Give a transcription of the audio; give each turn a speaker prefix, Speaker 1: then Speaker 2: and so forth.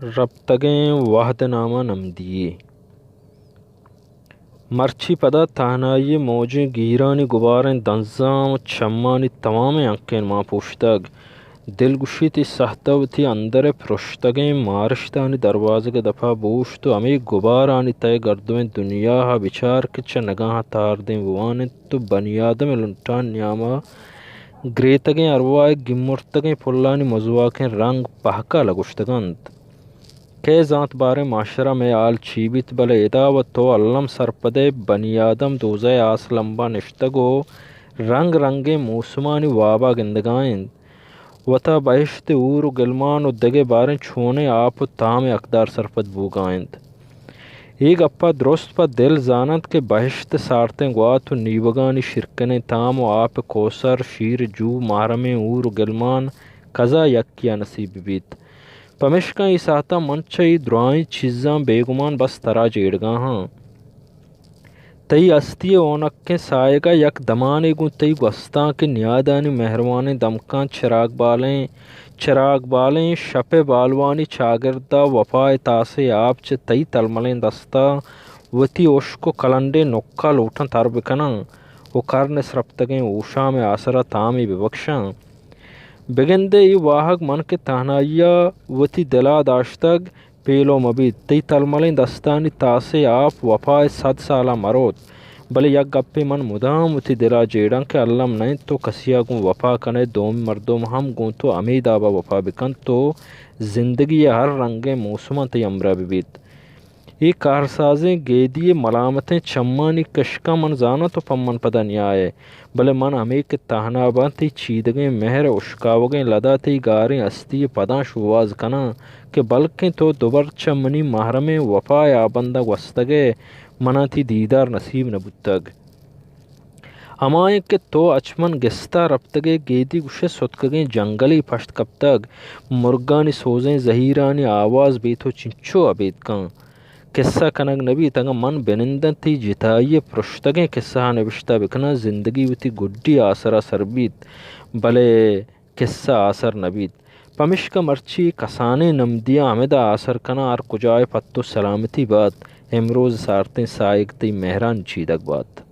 Speaker 1: ربطگیں وحد نامہ نمدی مرچی پدا تہنائی موجیں گیرانی غباریں دنزاں چمانی تمام انکیں ماں پوشتگ دلگشی تی سہتو تی اندر پرشتگیں مارشتانی دروازگ دفع بوشت و امی غبارانی تے گردویں دنیا ہا بچار کچ نگاہ تار دیں وانیں تو بنی آدم لنٹان نیامہ گریتگیں اروائے گمرتگیں پلانی مزواکیں رنگ پہکا لگشتگند کہ ذات بارے معاشرہ میں آل چیبیت بلے ادا و تو علم سرپدے بنی آدم دوزے آس لمبا نشتگو رنگ رنگیں موسمانی وابا گندگائیں وتا بہشت اور و گلمان و دگے باریں چھونے آپ و تام اقدار سرپد بوگائند ای گپا درست پا دل زانند کہ بہشت سارتیں گوات و نیوگانی شرکنے تام و آپ کوسر شیر جو محرمیں اور و گلمان کزا یکیا نصیب بیت پمشکاں ای ساہتا منچائی درائیں چیزاں بے گمان بس ترا جیڑگاں ہاں تئی استی اونکیں سائے گا یک دمانے گوں تئی گوستاں کے نیادانی مہروانے دمکاں چراغ بالیں شپ بالوانی چاگردہ وفائے تاسے آپ چ تئی تلملیں دستا وتی اشکو کلنڈے نکا لوٹاں تر بکناں و کرن سرپتگیں اوشا میں آسرا تامی ببخشاں بگندے ای واہگ من کے تہنائیا وتی دلا داشتگ پیلو مبید تئی تلملیں دستانی تاسے آپ وفائے 100 سالہ مروت بلے یک گپے من مدام وتی دلا جیڑاں کہ علم نہیں تو کسیا گوں وفا کنے دوم مردم ہم گوں تو امید آبا وفا بکن تو زندگی ہر رنگیں موسماں تی امرہ ببیت ای کارسازیں گیدی ملامتیں چمانی کشکا من زانا تو پمن پدا نیائے بلے من ہمیں کہ تہناباں تی چیدگیں مہر اشکاوگیں لدا تی گاریں استی پداں شواز کنا کہ بلکیں تو دوبرچہ منی محرمیں وفائے آبندہ وستگے منا تی دیدار نصیب نبتگ ہمائیں کہ تو اچمن گستا ربتگے گیدی گوشے ستکگیں جنگلی پشت کبتگ مرگانی سوزیں زہیرانی آواز بیتو چنچو عبید کن قصہ کنگ نبی تنگا من بنندن تی جتائی پرشتگیں قصہ نوشتہ بکنا زندگی وتی گڈی آسرا سربیت بلے قصہ آسر نبیت پمشکا مرچی کسانے نمدیاں ہمیں آسر کنا ار کجائے پتو سلامتی بات امروز سارتیں سائق تی مہران چیدک بات